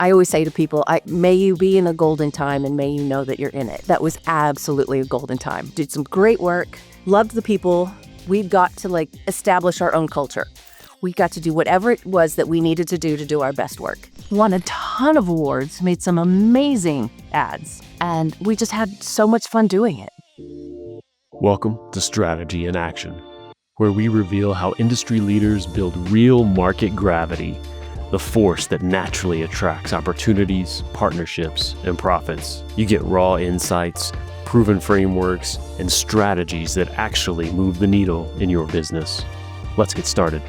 I always say to people, may you be in a golden time and may you know that you're in it. That was absolutely a golden time. Did some great work, loved the people. We got to establish our own culture. We got to do whatever it was that we needed to do our best work. Won a ton of awards, made some amazing ads, and we just had so much fun doing it. Welcome to Strategy in Action, where we reveal how industry leaders build real market gravity, the force that naturally attracts opportunities, partnerships, and profits. You get raw insights, proven frameworks, and strategies that actually move the needle in your business. Let's get started.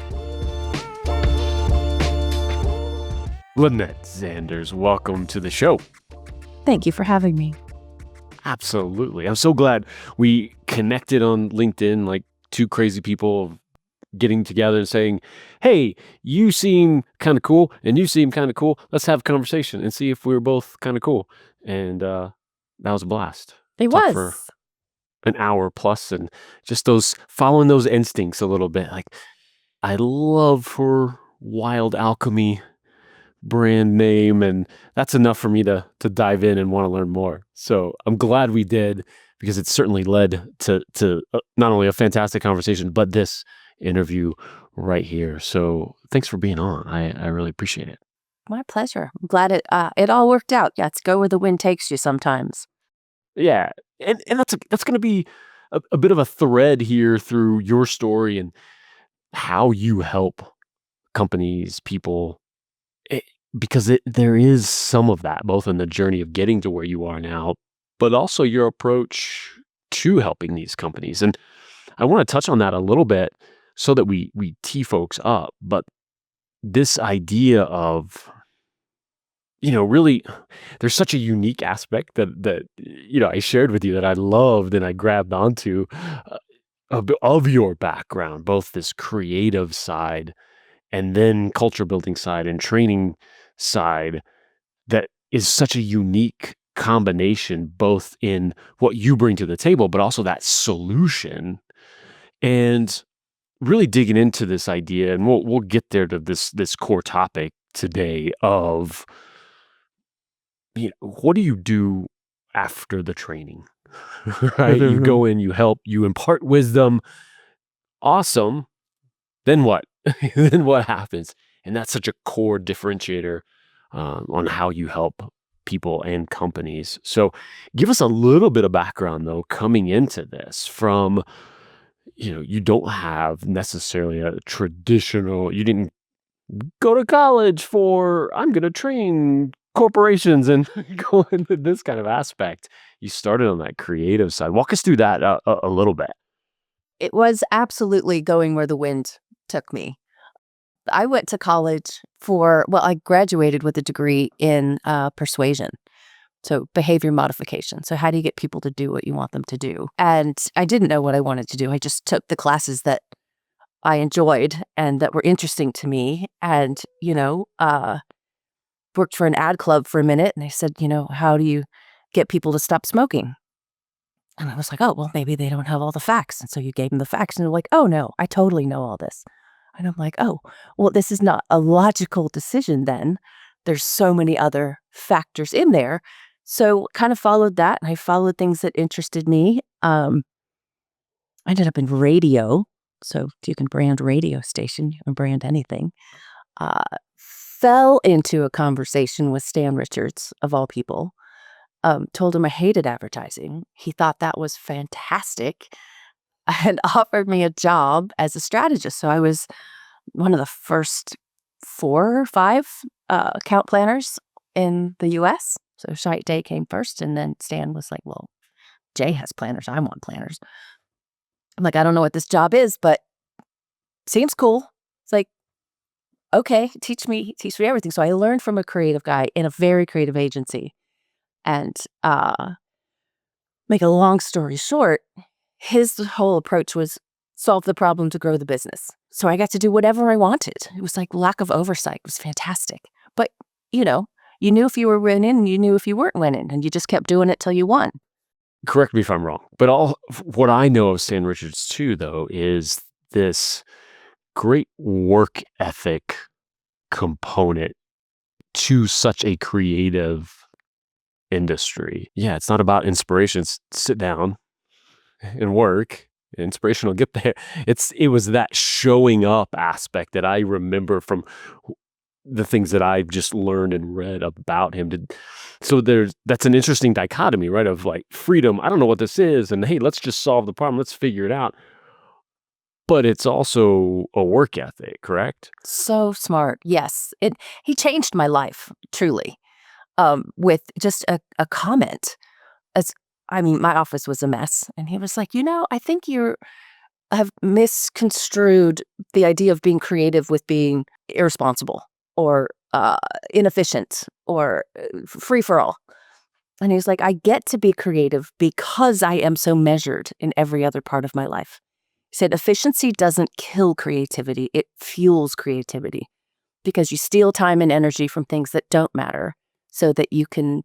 Lynette Xanders, welcome to the show. Thank you for having me. Absolutely. I'm so glad we connected on LinkedIn, like two crazy people getting together and saying, hey, you seem kind of cool and you seem kind of cool. Let's have a conversation and see if we're both kind of cool. And that was a blast. It Talked was. for an hour plus, and just following those instincts a little bit. Like, I love her Wild Alchemy brand name, and that's enough for me to dive in and want to learn more. So I'm glad we did, because it certainly led to not only a fantastic conversation, but this interview right here. So thanks for being on. I really appreciate it. My pleasure. I'm glad it all worked out. Yeah, it's go where the wind takes you sometimes. Yeah, and that's going to be a bit of a thread here through your story and how you help companies, people, because there is some of that, both in the journey of getting to where you are now, but also your approach to helping these companies. And I want to touch on that a little bit so that we tee folks up. But this idea of, really, there's such a unique aspect that I shared with you that I loved and I grabbed onto of your background, both this creative side and then culture building side and training side, that is such a unique combination, both in what you bring to the table, but also that solution. And really digging into this idea, and we'll get there to this core topic today of, what do you do after the training? Right? You go in, you help, you impart wisdom. Awesome. Then what? Then what happens? And that's such a core differentiator on how you help people and companies. So give us a little bit of background, though, coming into this from, you don't have necessarily a traditional, you didn't go to college for, I'm going to train corporations and go into this kind of aspect. You started on that creative side. Walk us through that a little bit. It was absolutely going where the wind took me. I went to college I graduated with a degree in persuasion. So behavior modification. So how do you get people to do what you want them to do? And I didn't know what I wanted to do. I just took the classes that I enjoyed and that were interesting to me. And, worked for an ad club for a minute. And they said, how do you get people to stop smoking? And I was like, oh, well, maybe they don't have all the facts. And so you gave them the facts and they're like, oh, no, I totally know all this. And I'm like, oh, well, this is not a logical decision then. There's so many other factors in there. So kind of followed that. And I followed things that interested me. I ended up in radio. So if you can brand radio station, you can brand anything. Fell into a conversation with Stan Richards, of all people. Told him I hated advertising. He thought that was fantastic and offered me a job as a strategist. So I was one of the first 4 or 5 account planners in the US. So Shite Day came first, and then Stan was like, well, Jay has planners. I want planners. I'm like, I don't know what this job is, but seems cool. It's like, okay, teach me everything. So I learned from a creative guy in a very creative agency. And make a long story short, his whole approach was solve the problem to grow the business. So I got to do whatever I wanted. It was like lack of oversight. It was fantastic. But, you knew if you were winning and you knew if you weren't winning, and you just kept doing it till you won. Correct me if I'm wrong, but what I know of Stan Richards too, though, is this great work ethic component to such a creative industry. Yeah, it's not about inspiration. It's sit down and work. Inspiration will get there. It was that showing up aspect that I remember from the things that I've just learned and read about him. So that's an interesting dichotomy, right? Of like freedom. I don't know what this is, and hey, let's just solve the problem. Let's figure it out. But it's also a work ethic, correct? So smart. Yes. He changed my life, truly, with just a comment. As I mean, my office was a mess. And he was like, I think you have misconstrued the idea of being creative with being irresponsible or inefficient or free for all. And he was like, I get to be creative because I am so measured in every other part of my life. He said, efficiency doesn't kill creativity, it fuels creativity because you steal time and energy from things that don't matter so that you can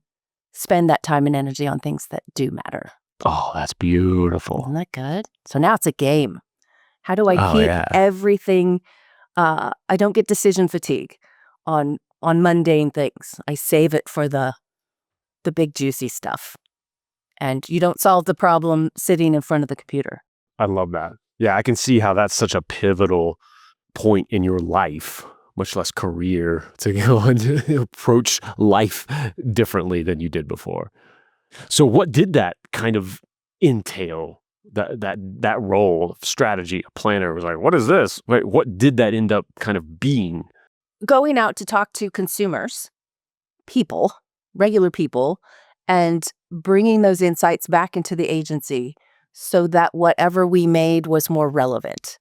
spend that time and energy on things that do matter. Oh, that's beautiful. Isn't that good? So now it's a game. How do I Oh, keep yeah. everything? I don't get decision fatigue on mundane things. I save it for the big juicy stuff. And you don't solve the problem sitting in front of the computer. I love that. Yeah, I can see how that's such a pivotal point in your life, much less career, to go and approach life differently than you did before. So what did that kind of entail? That role of strategy, a planner was like, what is this? Wait, what did that end up kind of being? Going out to talk to consumers, people, regular people, and bringing those insights back into the agency so that whatever we made was more relevant.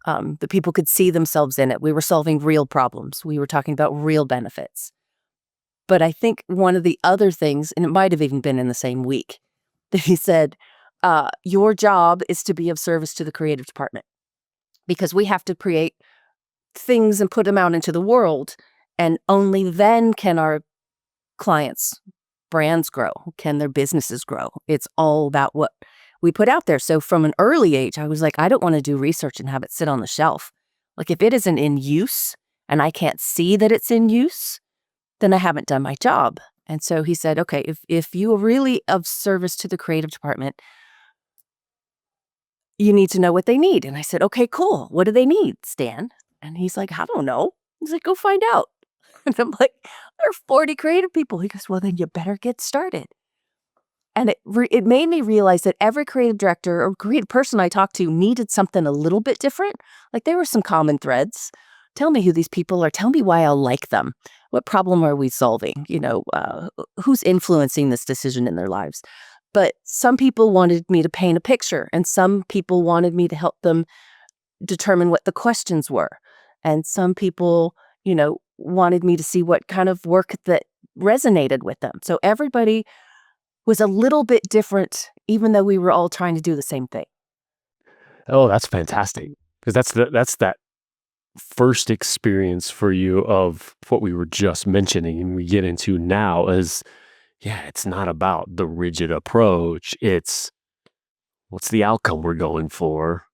The people could see themselves in it. We were solving real problems. We were talking about real benefits. But I think one of the other things, and it might have even been in the same week, that he said, your job is to be of service to the creative department because we have to create things and put them out into the world. And only then can our clients, brands grow, can their businesses grow. It's all about what we put out there. So from an early age, I was like, I don't want to do research and have it sit on the shelf. Like if it isn't in use and I can't see that it's in use, then I haven't done my job. And so he said, okay, if you are really of service to the creative department, you need to know what they need. And I said, okay, cool. What do they need, Stan? And he's like, I don't know. He's like, go find out. And I'm like, there are 40 creative people. He goes, well, then you better get started. And it made me realize that every creative director or creative person I talked to needed something a little bit different. Like there were some common threads. Tell me who these people are. Tell me why I'll like them. What problem are we solving? Who's influencing this decision in their lives? But some people wanted me to paint a picture, and some people wanted me to help them determine what the questions were. And some people, wanted me to see what kind of work that resonated with them. So everybody was a little bit different, even though we were all trying to do the same thing. Oh, that's fantastic. Because that's that first experience for you of what we were just mentioning and we get into now is, it's not about the rigid approach. It's what's the outcome we're going for.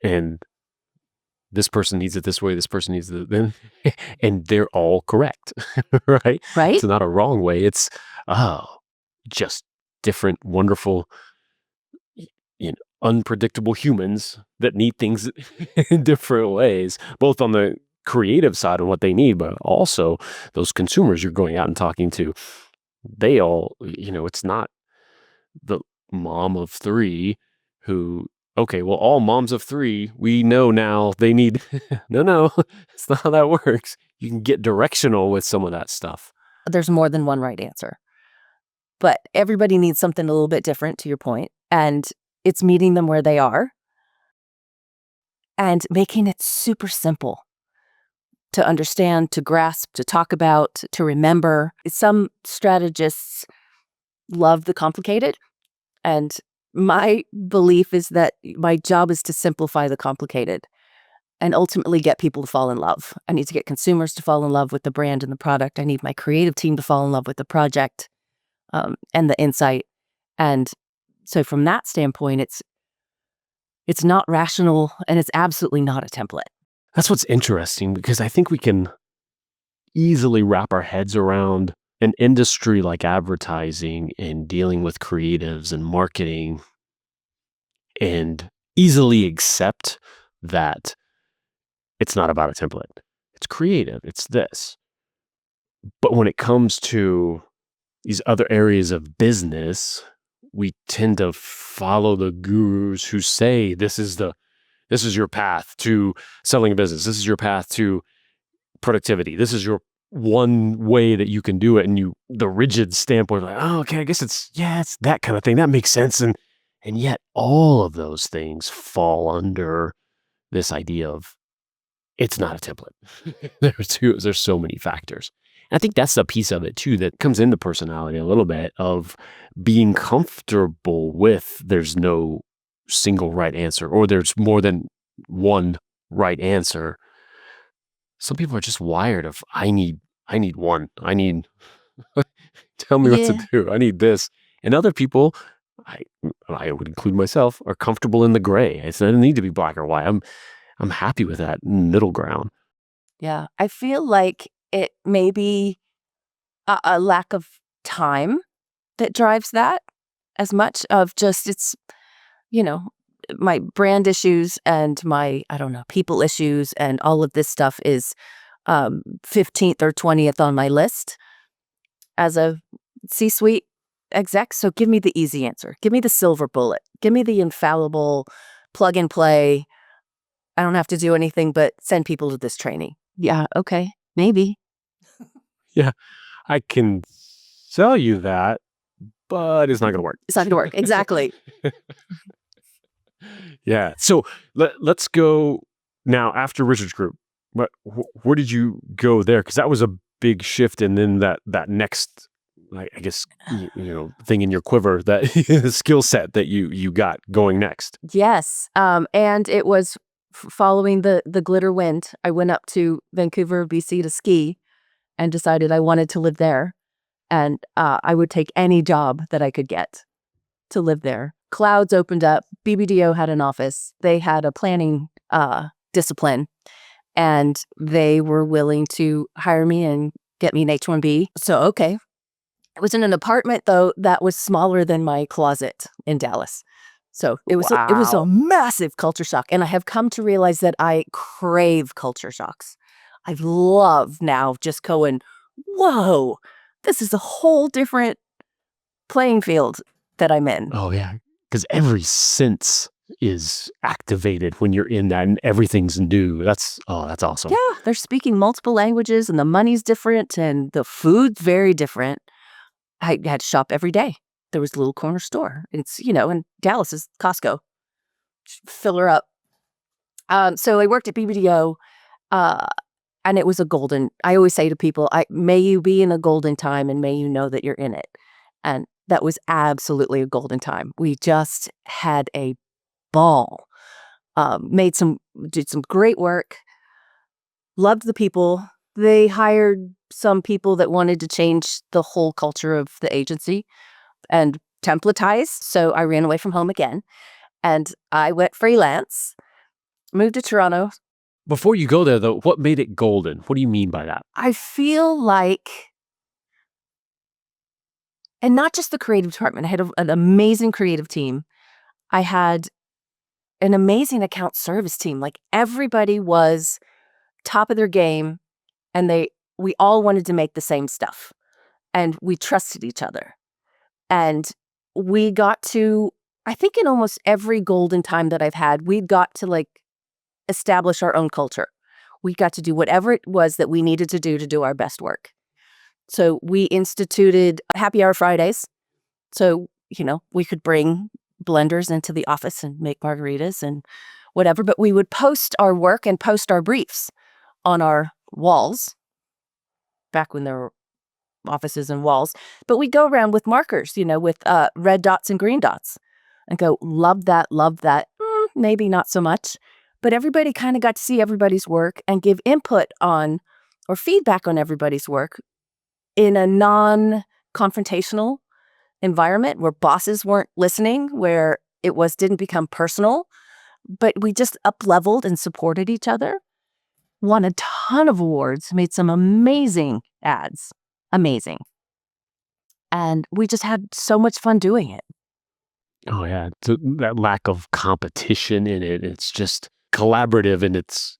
And this person needs it this way, this person needs it then, and they're all correct, right? Right? It's not a wrong way. It's, just different, wonderful, unpredictable humans that need things in different ways, both on the creative side and what they need, but also those consumers you're going out and talking to. They all, it's not the mom of three who, okay, well, all moms of three, we know now they need, no, it's not how that works. You can get directional with some of that stuff. There's more than one right answer. But everybody needs something a little bit different, to your point, and it's meeting them where they are and making it super simple to understand, to grasp, to talk about, to remember. Some strategists love the complicated, and my belief is that my job is to simplify the complicated and ultimately get people to fall in love. I need to get consumers to fall in love with the brand and the product. I need my creative team to fall in love with the project and the insight. And so from that standpoint, it's not rational and it's absolutely not a template. That's what's interesting because I think we can easily wrap our heads around an industry like advertising and dealing with creatives and marketing and easily accept that it's not about a template. It's creative. It's this. But when it comes to these other areas of business, we tend to follow the gurus who say this is your path to selling a business. This is your path to productivity. This is your one way that you can do it. And the rigid standpoint, like, oh, okay, I guess it's that kind of thing. That makes sense. And yet all of those things fall under this idea of it's not a template. There's so many factors. And I think that's the piece of it too that comes into personality a little bit of being comfortable with there's no single right answer or there's more than one right answer. Some people are just wired of I need one. I need tell me what to Yeah. do. I need this. And other people, I would include myself, are comfortable in the gray. It doesn't need to be black or white. I'm happy with that middle ground. Yeah. I feel like it may be a lack of time that drives that as much of just you know, my brand issues and my, I don't know, people issues and all of this stuff is 15th or 20th on my list as a C-suite exec. So give me the easy answer. Give me the silver bullet. Give me the infallible plug and play. I don't have to do anything but send people to this training. Yeah, okay, maybe. Yeah, I can sell you that, but it's not going to work. It's not going to work. Exactly. Yeah. So let's go now after Richard's Group. Where did you go there? Because that was a big shift, and then that next, like, I guess thing in your quiver, that skill set that you got going next. Yes. And it was following the glitter wind. I went up to Vancouver, BC to ski and decided I wanted to live there. And I would take any job that I could get to live there. Clouds opened up. BBDO had an office. They had a planning discipline, and they were willing to hire me and get me an H-1B. So, okay. I was in an apartment, though, that was smaller than my closet in Dallas. So it was a Wow. massive culture shock. And I have come to realize that I crave culture shocks. I love now just going, whoa, this is a whole different playing field that I'm in. Oh yeah, because every sense is activated when you're in that, and everything's new. That's awesome. Yeah, they're speaking multiple languages, and the money's different, and the food's very different. I had to shop every day. There was a little corner store. It's, and Dallas is Costco. Fill her up. So I worked at BBDO, and it was a golden, I always say to people, may you be in a golden time and may you know that you're in it. And that was absolutely a golden time. We just had a ball. Did some great work. Loved the people. They hired some people that wanted to change the whole culture of the agency and templatize. So I ran away from home again and I went freelance, moved to Toronto. Before you go there, though, what made it golden? What do you mean by that? I feel like, and not just the creative department, I had an amazing creative team. I had an amazing account service team. Like everybody was top of their game and we all wanted to make the same stuff and we trusted each other. And we got to, I think in almost every golden time that I've had, we got to establish our own culture. We got to do whatever it was that we needed to do our best work. So we instituted happy hour Fridays. So, we could bring blenders into the office and make margaritas and whatever, but we would post our work and post our briefs on our walls back when there were offices and walls. But we'd go around with markers, with red dots and green dots and go, love that, maybe not so much. But everybody kind of got to see everybody's work and give input on or feedback on everybody's work in a non-confrontational environment where bosses weren't listening, where didn't become personal, but we just up-leveled and supported each other. won a ton of awards, made some amazing ads. Amazing. And we just had so much fun doing it. Oh, yeah. That lack of competition in it. It's just collaborative in its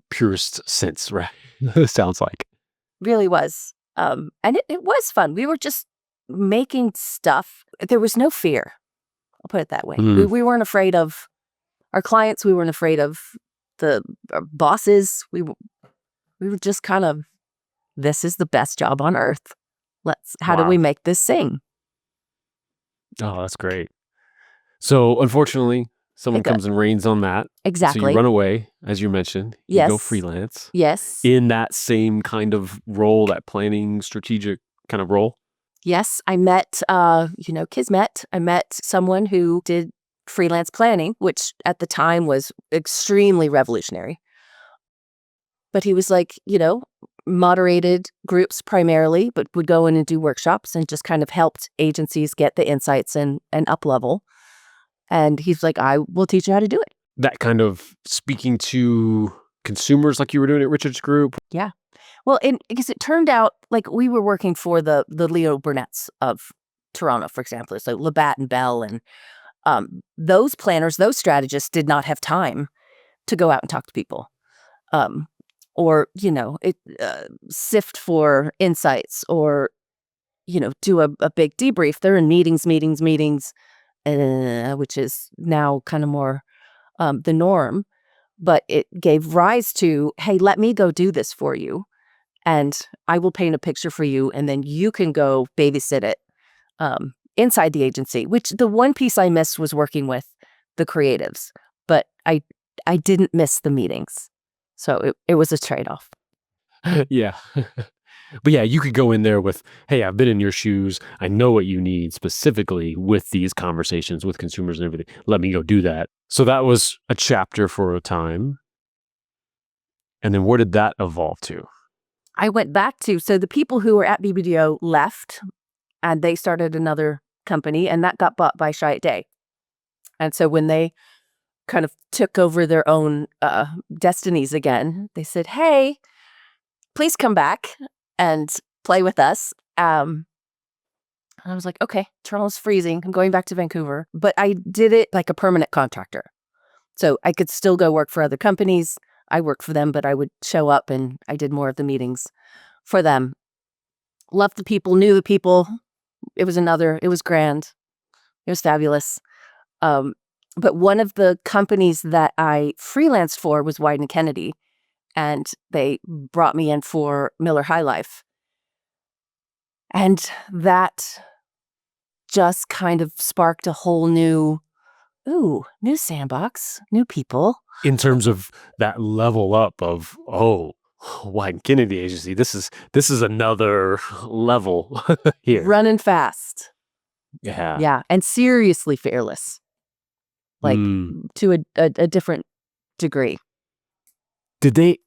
purest sense, right? It sounds like. Really was. And it was fun. We were just making stuff. There was no fear. I'll put it that way. Mm. We weren't afraid of our clients. We weren't afraid of our bosses. We were just kind of, this is the best job on earth. How do we Wow. make this sing? Oh, that's great. So, unfortunately, someone Pick up. comes and rains on that. So you Exactly. run away, as you mentioned. You go Yes. freelance Yes. in that same kind of role, that planning, strategic kind of role. Yes. I met, Kismet. I met someone who did freelance planning, which at the time was extremely revolutionary. But he was like, moderated groups primarily, but would go in and do workshops and just kind of helped agencies get the insights and up level. And he's like, I will teach you how to do it. That kind of speaking to consumers like you were doing at Richard's Group. Yeah. Well, because it turned out like we were working for the Leo Burnett's of Toronto, for example. So Labatt and Bell and those planners, those strategists did not have time to go out and talk to people. Or, sift for insights or, do a big debrief. They're in meetings, which is now kind of more the norm. But it gave rise to, hey, let me go do this for you. And I will paint a picture for you. And then you can go babysit it inside the agency, which the one piece I missed was working with the creatives. But I didn't miss the meetings. So it was a trade-off. Yeah. But yeah, you could go in there with, hey, I've been in your shoes. I know what you need specifically with these conversations with consumers and everything. Let me go do that. So that was a chapter for a time. And then where did that evolve to? I went back to, so the people who were at BBDO left and they started another company and that got bought by Chiat Day. And so when they kind of took over their own destinies again, they said, hey, please come back and play with us. And I was like, okay, Toronto's freezing. I'm going back to Vancouver. But I did it like a permanent contractor. So I could still go work for other companies. I worked for them, but I would show up and I did more of the meetings for them. Loved the people, knew the people. It was grand. It was fabulous. But one of the companies that I freelanced for was Wieden+Kennedy. And they brought me in for Miller High Life. And that just kind of sparked a whole new sandbox, new people. In terms of that level up of, Wieden+Kennedy agency, this is another level here. Running fast. Yeah. Yeah. And seriously fearless. Like to a different degree. Did they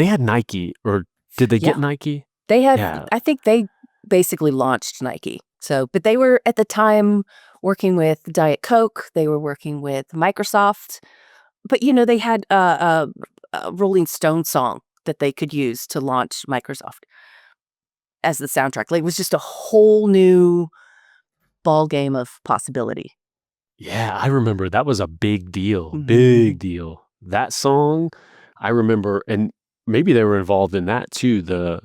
had Nike, or did they get Nike? They had, I think they basically launched Nike. So, but they were at the time working with Diet Coke. They were working with Microsoft. But, they had a Rolling Stone song that they could use to launch Microsoft as the soundtrack. Like, it was just a whole new ball game of possibility. Yeah, I remember that was a big deal. Big deal. That song, I remember, and maybe they were involved in that too, the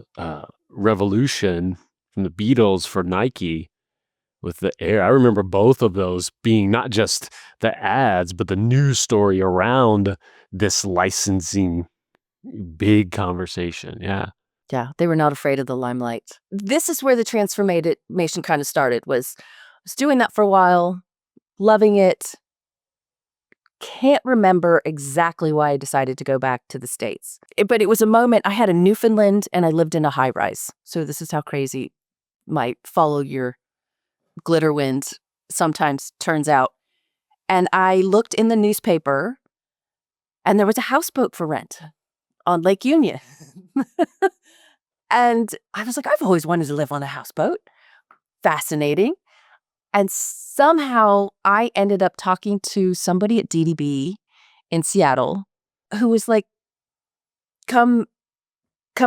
revolution from the Beatles for Nike with the Air. I remember both of those being not just the ads, but the news story around this licensing big conversation. Yeah. Yeah, they were not afraid of the limelight. This is where the transformation kind of started, was doing that for a while, loving it. Can't remember exactly why I decided to go back to the States. But it was a moment, I had a Newfoundland and I lived in a high rise. So this is how crazy my follow your glitter wind sometimes turns out. And I looked in the newspaper and there was a houseboat for rent on Lake Union. And I was like, I've always wanted to live on a houseboat. Fascinating. And somehow I ended up talking to somebody at DDB in Seattle who was like, come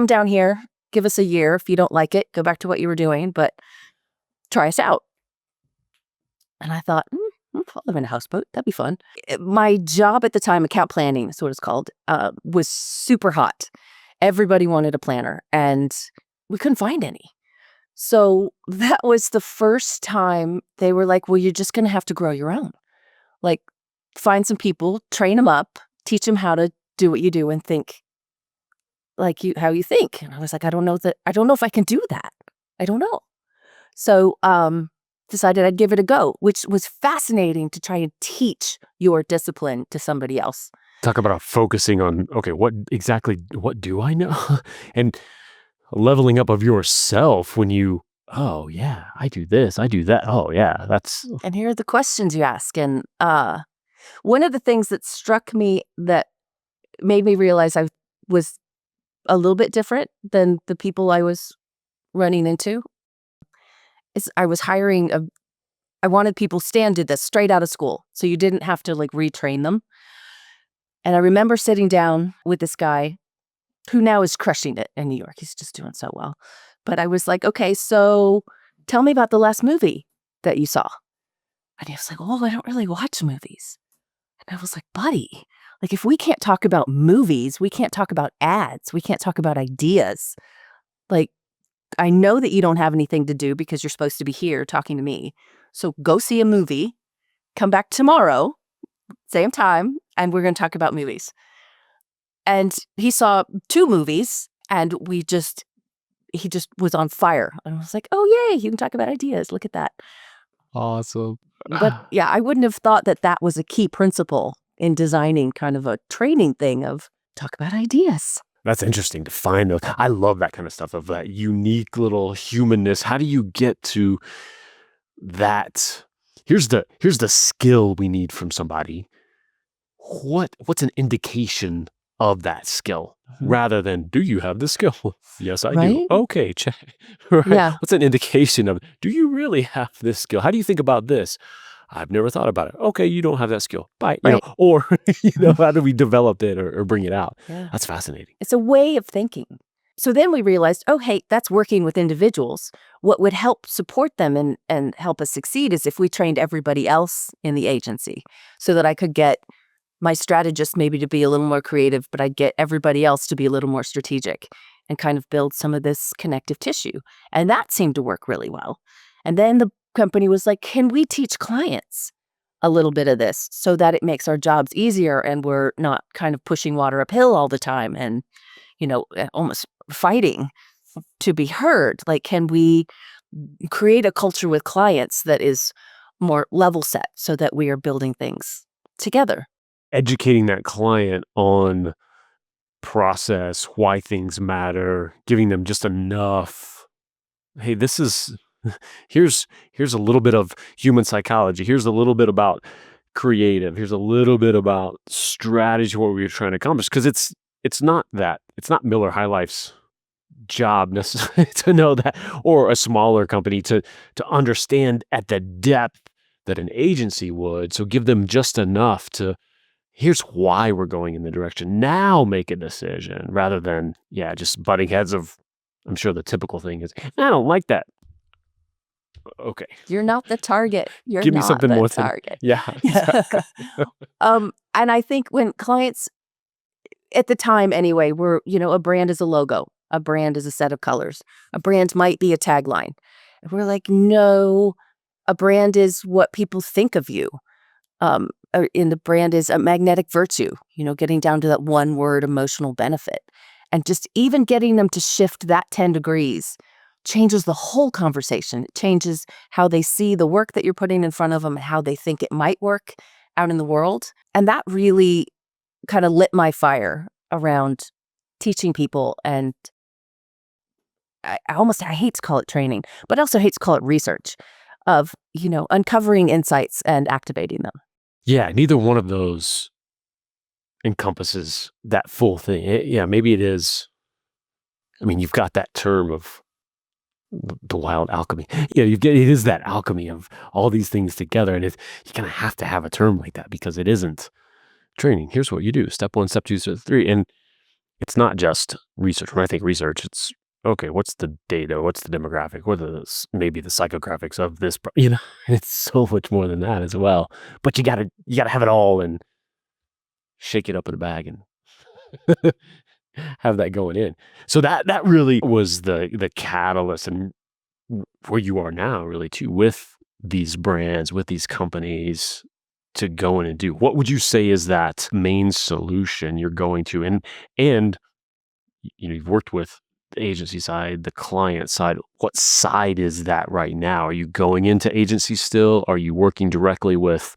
down here, give us a year. If you don't like it, go back to what you were doing, but try us out. And I thought, I'll live in a houseboat. That'd be fun. My job at the time, account planning is what it's called, was super hot. Everybody wanted a planner, and we couldn't find any. So that was the first time they were like, well, you're just going to have to grow your own. Like, find some people, train them up, teach them how to do what you do and think like how you think. And I was like, I don't know if I can do that. I don't know. So, decided I'd give it a go, which was fascinating to try and teach your discipline to somebody else. Talk about focusing on, okay, what do I know? And leveling up of yourself when you, oh yeah, I do this, I do that. Oh yeah, that's. And here are the questions you ask. And one of the things that struck me that made me realize I was a little bit different than the people I was running into is I was hiring I wanted people, Stan did this straight out of school. So you didn't have to like retrain them. And I remember sitting down with this guy who now is crushing it in New York. He's just doing so well. But I was like, okay, so tell me about the last movie that you saw. And he was like, oh, I don't really watch movies. And I was like, buddy, like if we can't talk about movies, we can't talk about ads, we can't talk about ideas. Like, I know that you don't have anything to do because you're supposed to be here talking to me. So go see a movie, come back tomorrow, same time, and we're going to talk about movies. And he saw 2 movies, and he just was on fire. And I was like, oh, yay, you can talk about ideas. Look at that. Awesome. But yeah, I wouldn't have thought that was a key principle in designing kind of a training thing of talk about ideas. That's interesting to find those. I love that kind of stuff, of that unique little humanness. How do you get to that? Here's the skill we need from somebody. What's an indication of that skill, rather than, do you have this skill? Yes, I do. Okay, check. Right? Yeah. What's an indication of, do you really have this skill? How do you think about this? I've never thought about it. Okay, you don't have that skill. Bye. You know, or how do we develop it or bring it out? Yeah. That's fascinating. It's a way of thinking. So then we realized, oh, hey, that's working with individuals. What would help support them and help us succeed is if we trained everybody else in the agency, so that I could get my strategist maybe to be a little more creative, but I'd get everybody else to be a little more strategic and kind of build some of this connective tissue. And that seemed to work really well. And then the company was like, can we teach clients a little bit of this so that it makes our jobs easier and we're not kind of pushing water uphill all the time and, almost fighting to be heard? Like, can we create a culture with clients that is more level set so that we are building things together? Educating that client on process, why things matter, giving them just enough. Hey, here's a little bit of human psychology. Here's a little bit about creative. Here's a little bit about strategy, what we're trying to accomplish. Because it's not Miller High Life's job necessarily to know that, or a smaller company to understand at the depth that an agency would. So give them just enough to, here's why we're going in the direction. Now make a decision, rather than, just butting heads of, I'm sure the typical thing is, I don't like that. Okay. You're not the target. You're Give me not something the more target. Yeah. Exactly. And I think when clients, at the time anyway, were, a brand is a logo. A brand is a set of colors. A brand might be a tagline. And we're like, no, a brand is what people think of you. And the brand is a magnetic virtue, getting down to that one word, emotional benefit. And just even getting them to shift that 10 degrees changes the whole conversation. It changes how they see the work that you're putting in front of them and how they think it might work out in the world. And that really kind of lit my fire around teaching people. And I hate to call it training, but I also hate to call it research of, uncovering insights and activating them. Yeah, neither one of those encompasses that full thing. Maybe it is. I mean, you've got that term of the wild alchemy. It is that alchemy of all these things together, and you kind of have to have a term like that, because it isn't training. Here's what you do: step 1, step 2, step 3, and it's not just research. When I think research, it's okay, what's the data? What's the demographic? What are maybe the psychographics of this? It's so much more than that as well. But you gotta have it all and shake it up in a bag and have that going in. So that really was the catalyst and where you are now really too with these brands, with these companies to go in and do. What would you say is that main solution you're going to? And you've worked with the agency side, the client side. What side is that right now? Are you going into agencies still? Are you working directly with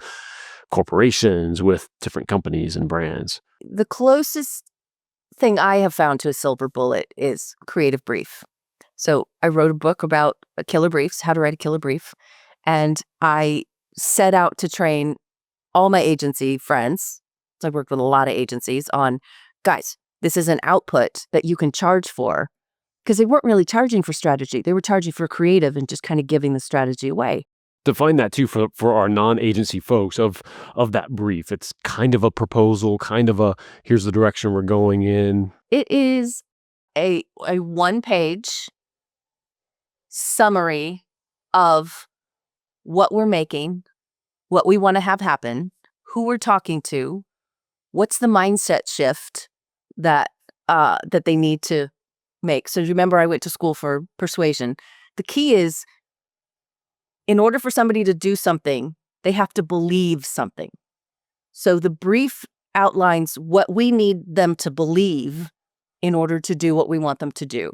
corporations, with different companies and brands? The closest thing I have found to a silver bullet is creative brief. So I wrote a book about killer briefs, how to write a killer brief, and I set out to train all my agency friends. So I worked with a lot of agencies on, guys, this is an output that you can charge for, because they weren't really charging for strategy. They were charging for creative and just kind of giving the strategy away. Define that too for our non-agency folks of that brief. It's kind of a proposal, kind of a here's the direction we're going in. It is a one-page summary of what we're making, what we want to have happen, who we're talking to, what's the mindset shift that that they need to make. So remember, I went to school for persuasion. The key is, in order for somebody to do something, they have to believe something. So the brief outlines what we need them to believe in order to do what we want them to do.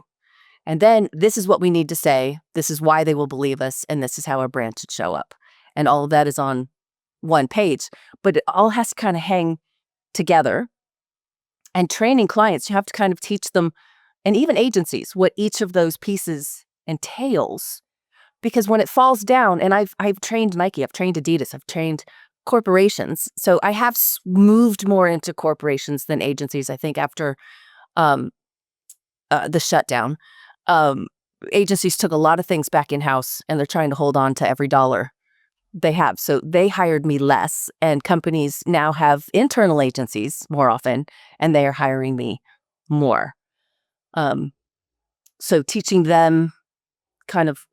And then this is what we need to say. This is why they will believe us. And this is how our brand should show up. And all of that is on one page. But it all has to kind of hang together. And training clients, you have to kind of teach them, and even agencies, what each of those pieces entails. Because when it falls down, and I've trained Nike, I've trained Adidas, I've trained corporations. So I have moved more into corporations than agencies, I think, after the shutdown. Agencies took a lot of things back in-house, and they're trying to hold on to every dollar they have. So they hired me less, and companies now have internal agencies more often, and they are hiring me more. So teaching them kind of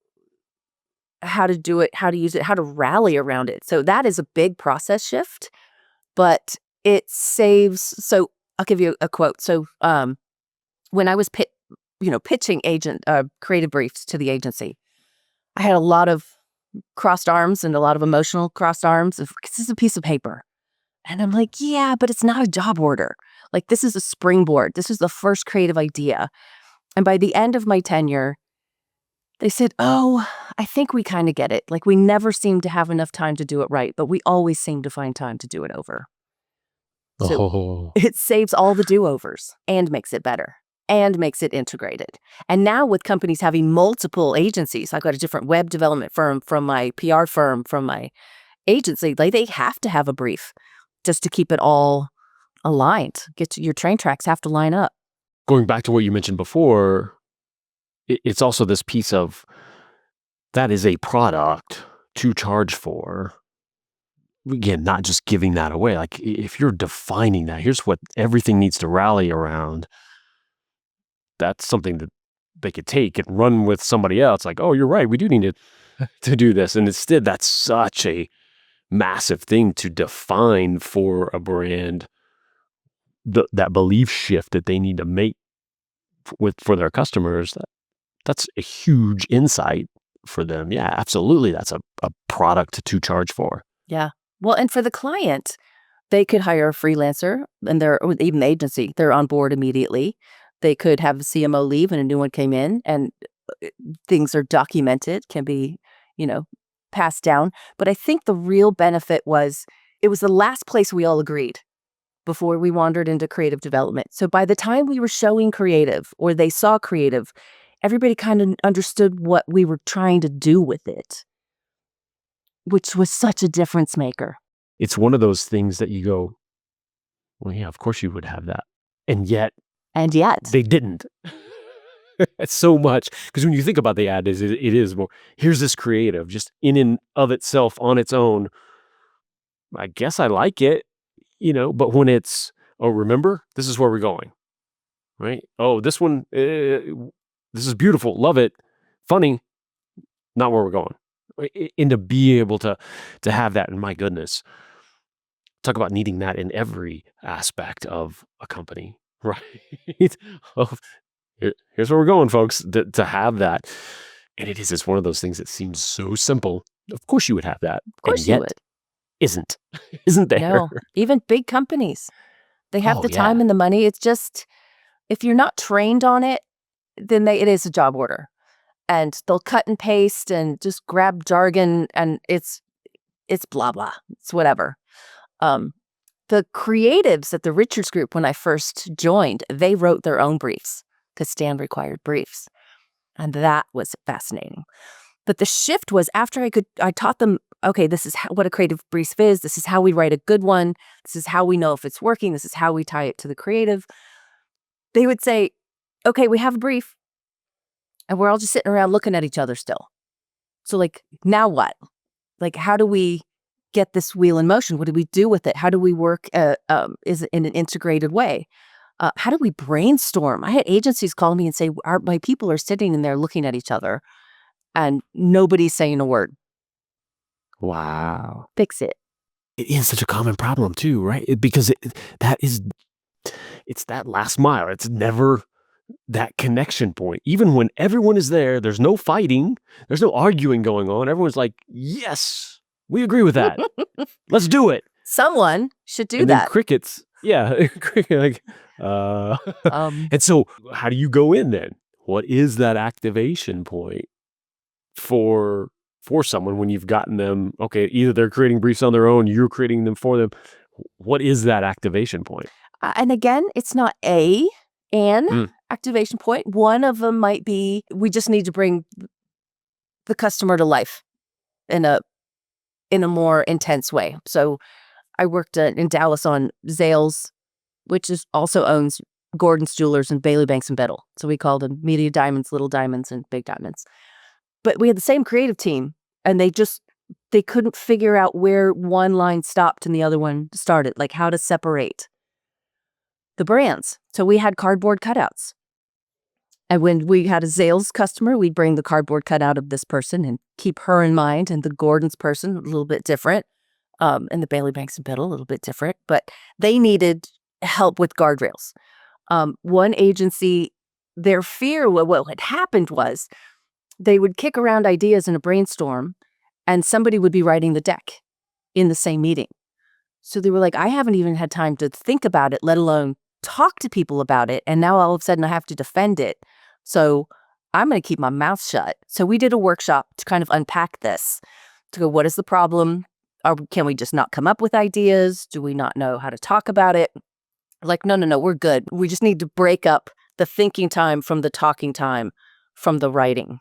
how to do it, how to use it, how to rally around it. So that is a big process shift, but it saves. So I'll give you a quote. So when I was pitching creative briefs to the agency, I had a lot of crossed arms and a lot of emotional crossed arms. This is a piece of paper. And I'm like, yeah, but it's not a job order. Like, this is a springboard. This is the first creative idea. And by the end of my tenure, they said, oh, I think we kind of get it. Like, we never seem to have enough time to do it right, but we always seem to find time to do it over. So Oh, it saves all the do-overs and makes it better and makes it integrated. And now with companies having multiple agencies, I've got a different web development firm from my PR firm, from my agency, like, they have to have a brief just to keep it all aligned. Your train tracks have to line up. going back to what you mentioned before, it's also this piece of that is a product to charge for. Again, not just giving that away. Like, if you're defining that, here's what everything needs to rally around. That's something that they could take and run with somebody else. Like, oh, you're right. We do need to do this. And instead, that's such a massive thing to define for a brand. That belief shift that they need to make for their customers. That's a huge insight for them. Yeah, absolutely. That's a product to charge for. Yeah. Well, and for the client, they could hire a freelancer, and even the agency, they're on board immediately. They could have a CMO leave and a new one came in, and things are documented, can be, passed down. But I think the real benefit was, it was the last place we all agreed before we wandered into creative development. So by the time we were showing creative, or they saw creative, everybody kind of understood what we were trying to do with it, which was such a difference maker. It's one of those things that you go, well, yeah, of course you would have that. And yet they didn't. It's so much. Because when you think about the ad, it is more, here's this creative, just in and of itself, on its own. I guess I like it, but when it's, oh, remember, this is where we're going. right? Oh, this one, this is beautiful, love it, funny, not where we're going. Right? And to be able to have that, and my goodness, talk about needing that in every aspect of a company, right? Of here's where we're going, folks. To have that, and it's one of those things that seems so simple. Of course, you would have that, Of and course you yet would. isn't isn't there? No, even big companies, they have Oh the time yeah, and the money. It's just if you're not trained on it, then it is a job order, and they'll cut and paste and just grab jargon, and it's blah blah. It's whatever. Um, the creatives at the Richards Group when I first joined, they wrote their own briefs because Stan required briefs, and that was fascinating. But the shift was after I taught them, okay, this is what a creative brief is. This is how we write a good one. This is how we know if it's working. This is how we tie it to the creative. They would say, okay, we have a brief and we're all just sitting around looking at each other still. So like, now what? Like, how do we get this wheel in motion? What do we do with it? How do we work is it in an integrated way? How do we brainstorm? I had agencies call me and say, my people are sitting in there looking at each other and nobody's saying a word. wow. Fix it. It is such a common problem too, right? Because it's that last mile. It's never that connection point. Even when everyone is there, there's no fighting, there's no arguing going on. Everyone's like, "Yes, we agree with that. Let's do it." Someone should do And then that. crickets, yeah, like, uh, Um, and so how do you go in then? What is that activation point for someone when you've gotten them? Okay, either they're creating briefs on their own, you're creating them for them. What is that activation point? and again, it's not an Mm, activation point. One of them might be we just need to bring the customer to life in a more intense way. So I worked in Dallas on Zales, which is also owns Gordon's Jewelers and Bailey Banks and Biddle. So we called them Media Diamonds, Little Diamonds, and Big Diamonds. But we had the same creative team, and they couldn't figure out where one line stopped and the other one started, like how to separate the brands. So we had cardboard cutouts. And when we had a Zales customer, we'd bring the cardboard cutout of this person and keep her in mind, and the Gordon's person a little bit different, and the Bailey Banks and Biddle a little bit different. But they needed help with guardrails. One agency, their fear, what had happened was they would kick around ideas in a brainstorm, and somebody would be writing the deck in the same meeting. So they were like, I haven't even had time to think about it, let alone talk to people about it. And now all of a sudden I have to defend it. So I'm going to keep my mouth shut. So we did a workshop to kind of unpack this, to go, what is the problem? Can we just not come up with ideas? Do we not know how to talk about it? Like, no, we're good. We just need to break up the thinking time from the talking time from the writing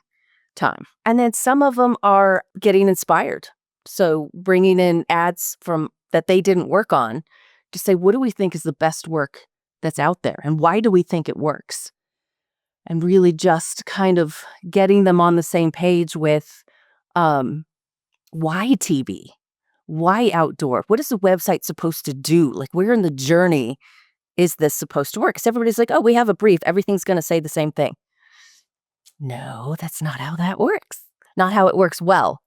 time. And then some of them are getting inspired. So bringing in ads from that they didn't work on to say, what do we think is the best work that's out there? And why do we think it works? And really just kind of getting them on the same page with why TV? Why outdoor? What is the website supposed to do? Like, where in the journey is this supposed to work? Because everybody's like, oh, we have a brief. Everything's going to say the same thing. No, that's not how that works. Not how it works well.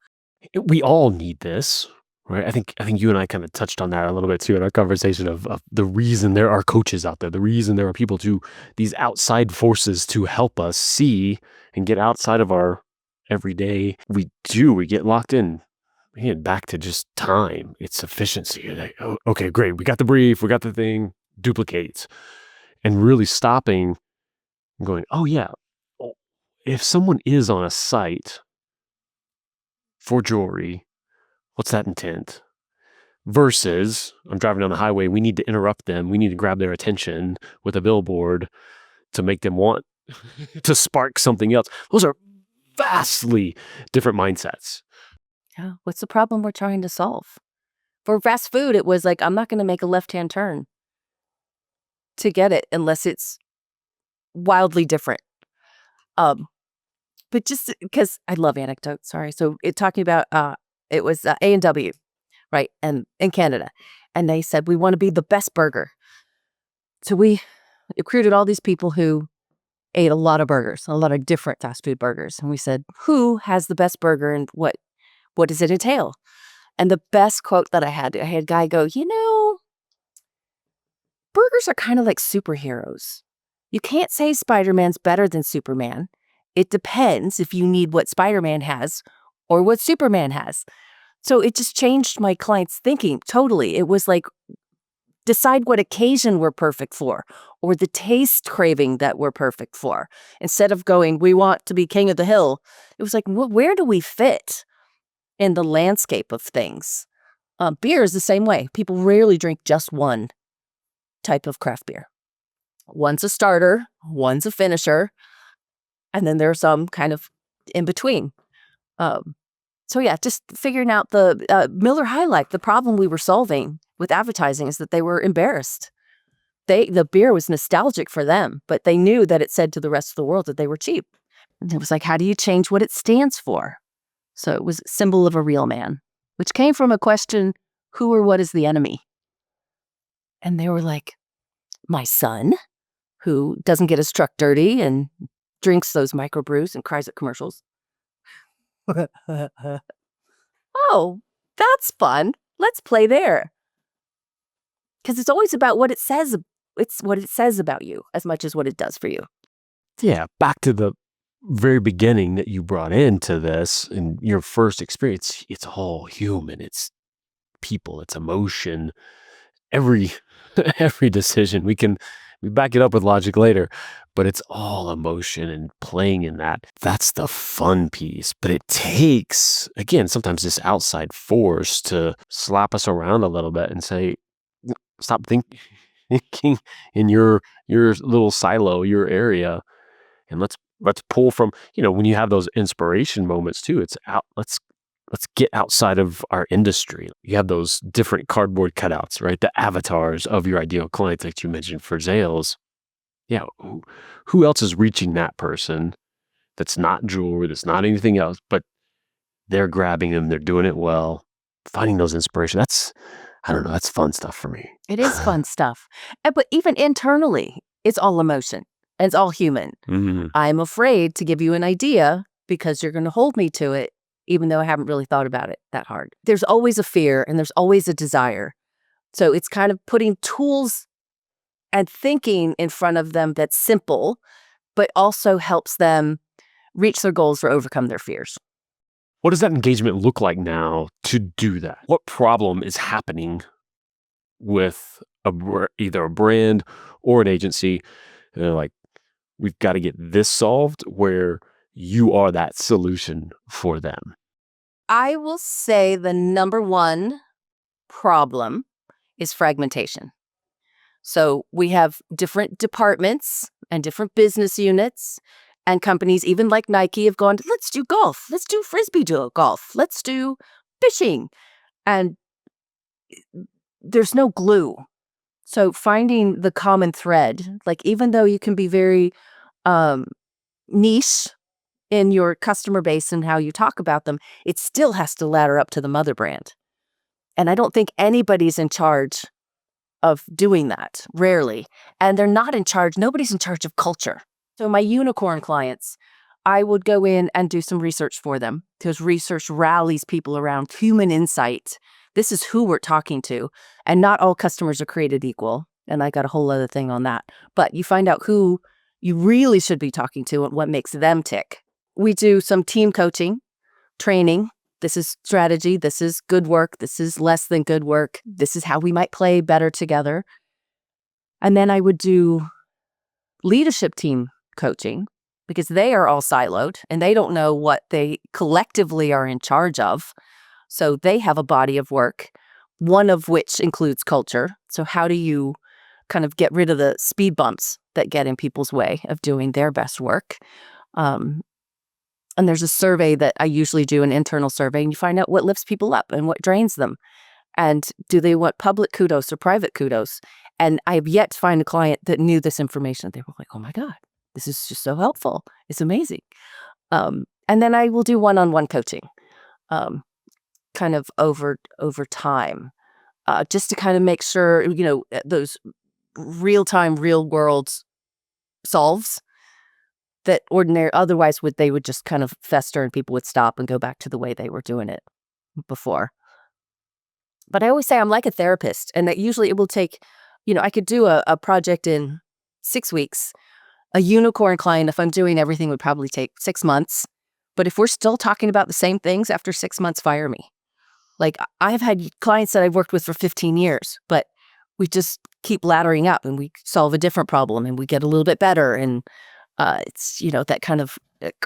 we all need this, right? I think you and I kind of touched on that a little bit too in our conversation of the reason there are coaches out there, the reason there are people these outside forces to help us see and get outside of our everyday. We get locked in. Man, back to just time. It's efficiency. You're like, oh, okay, great. We got the brief. We got the thing. Duplicates, and really stopping and going, oh yeah, oh, if someone is on a site for jewelry, what's that intent? Versus, I'm driving down the highway, we need to interrupt them. We need to grab their attention with a billboard to make them want to spark something else. Those are vastly different mindsets. Yeah. What's the problem we're trying to solve? For fast food, it was like, I'm not going to make a left-hand turn to get it unless it's wildly different. But just because I love anecdotes, sorry. So talking about, it was A&W, right, and in Canada. And they said, we want to be the best burger. So we recruited all these people who ate a lot of burgers, a lot of different fast food burgers. And we said, who has the best burger and what does it entail? And the best quote that I had a guy go, burgers are kind of like superheroes. You can't say Spider-Man's better than Superman. It depends if you need what Spider-Man has or what Superman has. So it just changed my client's thinking totally. It was like, decide what occasion we're perfect for or the taste craving that we're perfect for. Instead of going, we want to be king of the hill, it was like, where do we fit in the landscape of things? Beer is the same way. People rarely drink just one type of craft beer. One's a starter, one's a finisher, and then there's some kind of in between. So yeah, just figuring out the Miller High Life. The problem we were solving with advertising is that they were embarrassed. The beer was nostalgic for them, but they knew that it said to the rest of the world that they were cheap. And it was like, how do you change what it stands for? So it was symbol of a real man, which came from a question, who or what is the enemy? And they were like, my son, who doesn't get his truck dirty and drinks those microbrews and cries at commercials. Oh, that's fun. Let's play there. Because it's always about what it says. It's what it says about you as much as what it does for you. Yeah, back to the very beginning that you brought into this and your first experience. It's all human. It's people. It's emotion. Every every decision we back it up with logic later, but it's all emotion and playing in that. That's the fun piece. But it takes, again, sometimes this outside force to slap us around a little bit and say, stop thinking in your little silo, your area, and let's pull from, when you have those inspiration moments too, it's out, let's get outside of our industry. You have those different cardboard cutouts, right? The avatars of your ideal clients, like you mentioned for sales. Yeah, who else is reaching that person that's not jewelry, that's not anything else, but they're grabbing them, they're doing it well, finding those inspiration. I don't know, that's fun stuff for me. It is fun stuff. But even internally, it's all emotion. And it's all human. Mm-hmm. I'm afraid to give you an idea because you're going to hold me to it, even though I haven't really thought about it that hard. There's always a fear and there's always a desire. So it's kind of putting tools and thinking in front of them that's simple, but also helps them reach their goals or overcome their fears. What does that engagement look like now to do that? What problem is happening with either a brand or an agency? Like, we've got to get this solved where you are that solution for them. I will say the number one problem is fragmentation. So we have different departments and different business units, and companies, even like Nike, have gone, let's do golf, let's do frisbee golf, let's do fishing. And there's no glue. So finding the common thread, like even though you can be very niche in your customer base and how you talk about them, it still has to ladder up to the mother brand. And I don't think anybody's in charge of doing that, rarely. And they're not in charge, nobody's in charge of culture. So my unicorn clients, I would go in and do some research for them because research rallies people around human insight. This is who we're talking to. And not all customers are created equal. And I got a whole other thing on that. But you find out who you really should be talking to and what makes them tick. We do some team coaching, training. This is strategy. This is good work. This is less than good work. This is how we might play better together. And then I would do leadership team coaching because they are all siloed and they don't know what they collectively are in charge of. So they have a body of work, one of which includes culture. So how do you kind of get rid of the speed bumps that get in people's way of doing their best work? And there's a survey that I usually do, an internal survey, and you find out what lifts people up and what drains them. And do they want public kudos or private kudos? And I have yet to find a client that knew this information. They were like, oh my God, this is just so helpful. It's amazing. And then I will do one-on-one coaching, kind of over time, just to kind of make sure, those real-time, real-world solves that otherwise they would just kind of fester and people would stop and go back to the way they were doing it before. But I always say I'm like a therapist, and that usually it will take, I could do a project in 6 weeks. A unicorn client, if I'm doing everything, would probably take 6 months. But if we're still talking about the same things after 6 months, fire me. Like, I've had clients that I've worked with for 15 years, but we just keep laddering up and we solve a different problem and we get a little bit better. And it's, that kind of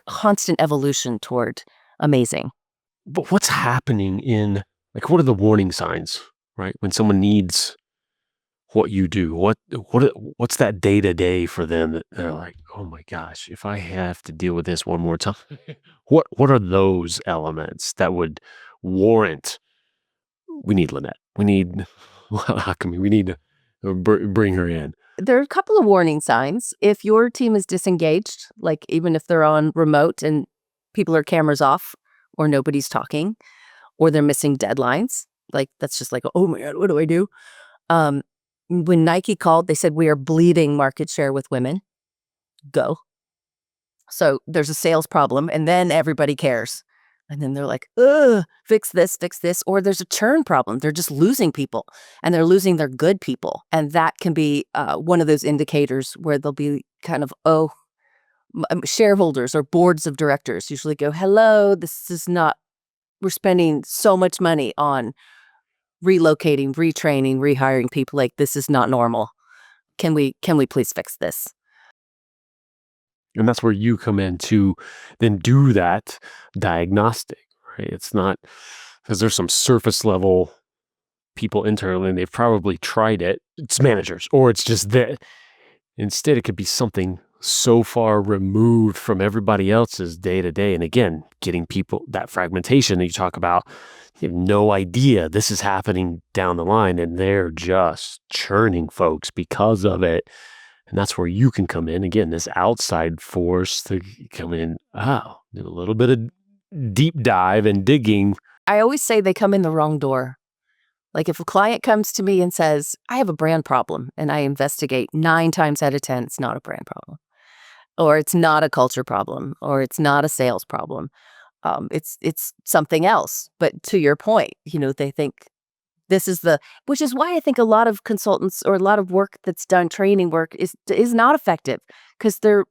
constant evolution toward amazing. But what's happening what are the warning signs, right? When someone needs what you do, what's that day to day for them that they're like, oh my gosh, if I have to deal with this one more time, what are those elements that would warrant? We need Lynette. We need Wild Alchemy. We need to bring her in. There are a couple of warning signs. If your team is disengaged, like even if they're on remote and people are cameras off or nobody's talking or they're missing deadlines, like that's just like, oh my God, what do I do? When Nike called, they said, we are bleeding market share with women. Go. So there's a sales problem and then everybody cares. And then they're like, ugh, fix this. Or there's a churn problem. They're just losing people and they're losing their good people. And that can be one of those indicators where they'll be kind of, shareholders or boards of directors usually go, hello, this is not, we're spending so much money on relocating, retraining, rehiring people. Like, this is not normal. Can we please fix this? And that's where you come in to then do that diagnostic, right? It's not because there's some surface level people internally and they've probably tried it. It's managers, or it's just that. Instead, it could be something so far removed from everybody else's day to day. And again, getting people that fragmentation that you talk about, you have no idea this is happening down the line and they're just churning folks because of it. And that's where you can come in, again, this outside force to come in, do a little bit of deep dive and digging. I always say they come in the wrong door. Like if a client comes to me and says, I have a brand problem, and I investigate 9 times out of 10, it's not a brand problem, or it's not a culture problem, or it's not a sales problem. It's something else. But to your point, they think this is which is why I think a lot of consultants or a lot of work that's done, training work, is not effective because they're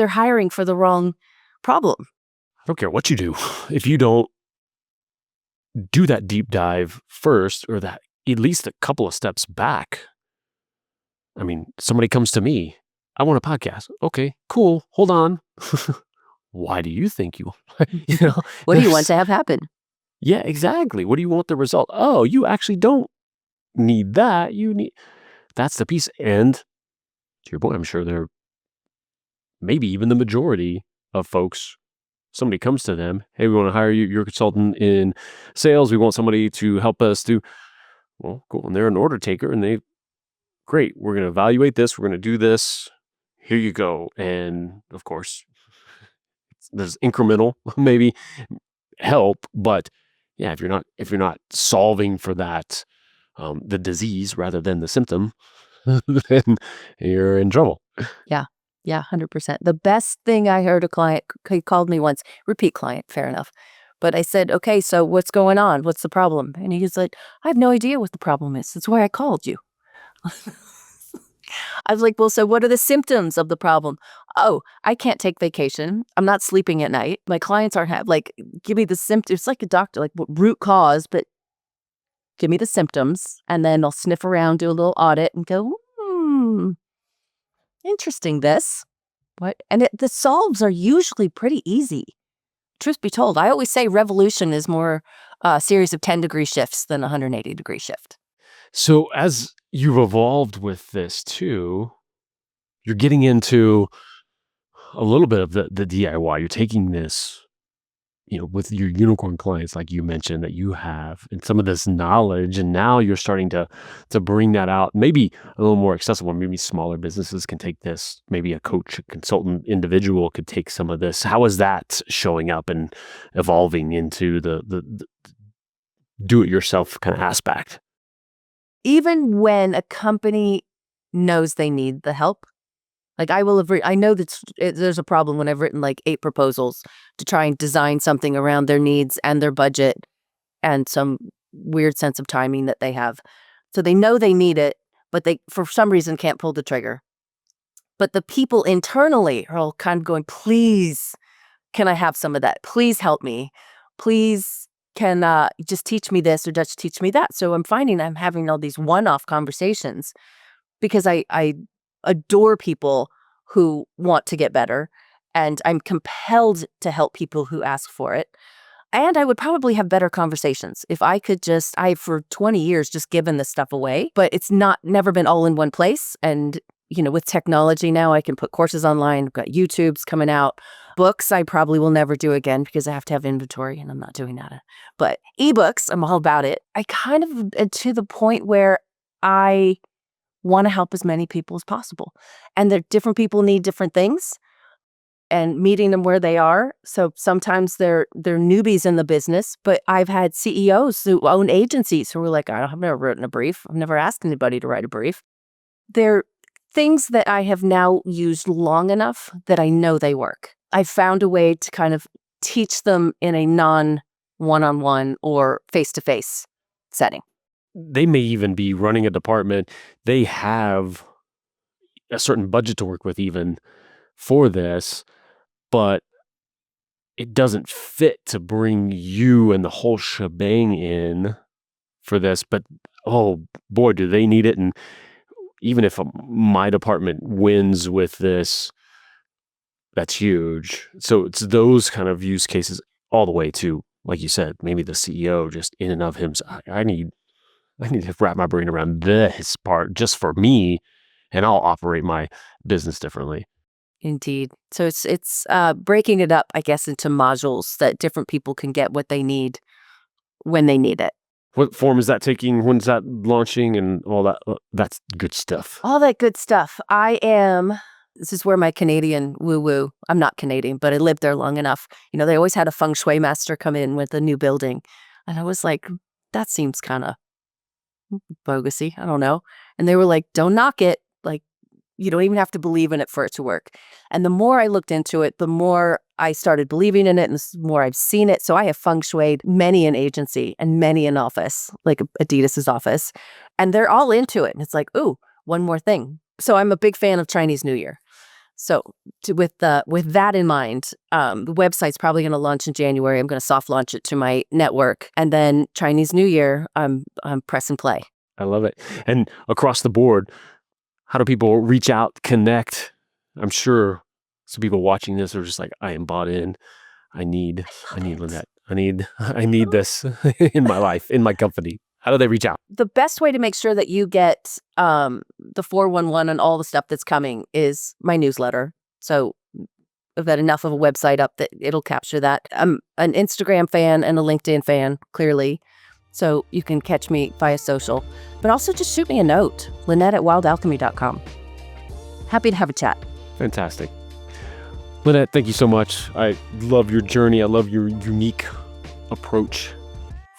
hiring for the wrong problem. I don't care what you do. If you don't do that deep dive first, or that at least a couple of steps back. I mean, somebody comes to me, I want a podcast. Okay, cool. Hold on. Why do you think you what do you want to have happen? Yeah, exactly. What do you want the result? Oh, you actually don't need that. That's the piece. And to your point, I'm sure there maybe even the majority of folks, somebody comes to them, hey, we want to hire you. You're a consultant in sales. We want somebody to help us do, well, cool. And they're an order taker and great. We're going to evaluate this. We're going to do this. Here you go. And of course, there's incremental maybe help, but yeah, if you're not solving for that, the disease rather than the symptom, then you're in trouble. Yeah. Yeah, 100%. The best thing I heard a client, he called me once, repeat client, fair enough. But I said, okay, so what's going on? What's the problem? And he's like, I have no idea what the problem is. That's why I called you. I was like, well, so what are the symptoms of the problem? Oh, I can't take vacation. I'm not sleeping at night. My clients aren't give me the symptoms. It's like a doctor, like root cause, but give me the symptoms. And then I'll sniff around, do a little audit and go, interesting this. What? And the solves are usually pretty easy. Truth be told, I always say revolution is more a series of 10-degree shifts than a 180-degree shift. So as you've evolved with this too, you're getting into a little bit of the DIY. You're taking this, with your unicorn clients, like you mentioned, that you have, and some of this knowledge, and now you're starting to bring that out, maybe a little more accessible. Maybe smaller businesses can take this. Maybe a coach, a consultant, individual could take some of this. How is that showing up and evolving into the do-it-yourself kind of aspect? Even when a company knows they need the help. Like I will have, I know that there's a problem when I've written like 8 proposals to try and design something around their needs and their budget and some weird sense of timing that they have. So they know they need it, but they, for some reason, can't pull the trigger. But the people internally are all kind of going, please, can I have some of that? Please help me. Please, can just teach me this or just teach me that. So I'm finding I'm having all these one-off conversations because I adore people who want to get better, and I'm compelled to help people who ask for it. And I would probably have better conversations if I could just, for 20 years just given this stuff away, but it's never been all in one place. And, with technology now, I can put courses online. I've got YouTubes coming out. Books I probably will never do again because I have to have inventory and I'm not doing that. But ebooks, I'm all about it. I kind of am to the point where I want to help as many people as possible. And different people need different things. And meeting them where they are. So sometimes they're newbies in the business, but I've had CEOs who own agencies who were like, I've never written a brief. I've never asked anybody to write a brief. They're things that I have now used long enough that I know they work. I've found a way to kind of teach them in a non-one-on-one or face-to-face setting. They may even be running a department. They have a certain budget to work with even for this, but it doesn't fit to bring you and the whole shebang in for this. But, oh boy, do they need it. And even if my department wins with this, that's huge. So it's those kind of use cases all the way to, like you said, maybe the CEO just in and of himself. I need to wrap my brain around this part just for me, and I'll operate my business differently. Indeed. So it's breaking it up, I guess, into modules that different people can get what they need when they need it. What form is that taking? When's that launching and all that? That's good stuff. All that good stuff. This is where my Canadian woo-woo, I'm not Canadian, but I lived there long enough. They always had a feng shui master come in with a new building. And I was like, that seems kind of bogusy. I don't know. And they were like, don't knock it. Like, you don't even have to believe in it for it to work. And the more I looked into it, the more I started believing in it and the more I've seen it. So I have feng shuied many an agency and many an office, like Adidas's office, and they're all into it. And it's like, ooh, one more thing. So I'm a big fan of Chinese New Year. So with that in mind, the website's probably going to launch in January. I'm going to soft launch it to my network. And then Chinese New Year, I'm press and play. I love it. And across the board, how do people reach out, connect? I'm sure some people watching this are just like, I am bought in. I need Lynette. I need this in my life, in my company. How do they reach out? The best way to make sure that you get the 411 and all the stuff that's coming is my newsletter. So I've got enough of a website up that it'll capture that. I'm an Instagram fan and a LinkedIn fan, clearly. So you can catch me via social. But also just shoot me a note, Lynette@wildalchemy.com. Happy to have a chat. Fantastic. Lynette, thank you so much. I love your journey. I love your unique approach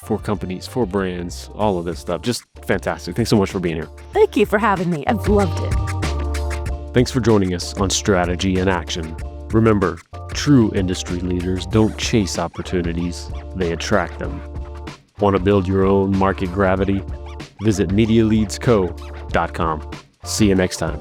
for companies, for brands, all of this stuff. Just fantastic. Thanks so much for being here. Thank you for having me. I've loved it. Thanks for joining us on Strategy in Action. Remember, true industry leaders don't chase opportunities, they attract them. Want to build your own market gravity? Visit MediaLeadsCo.com. See you next time.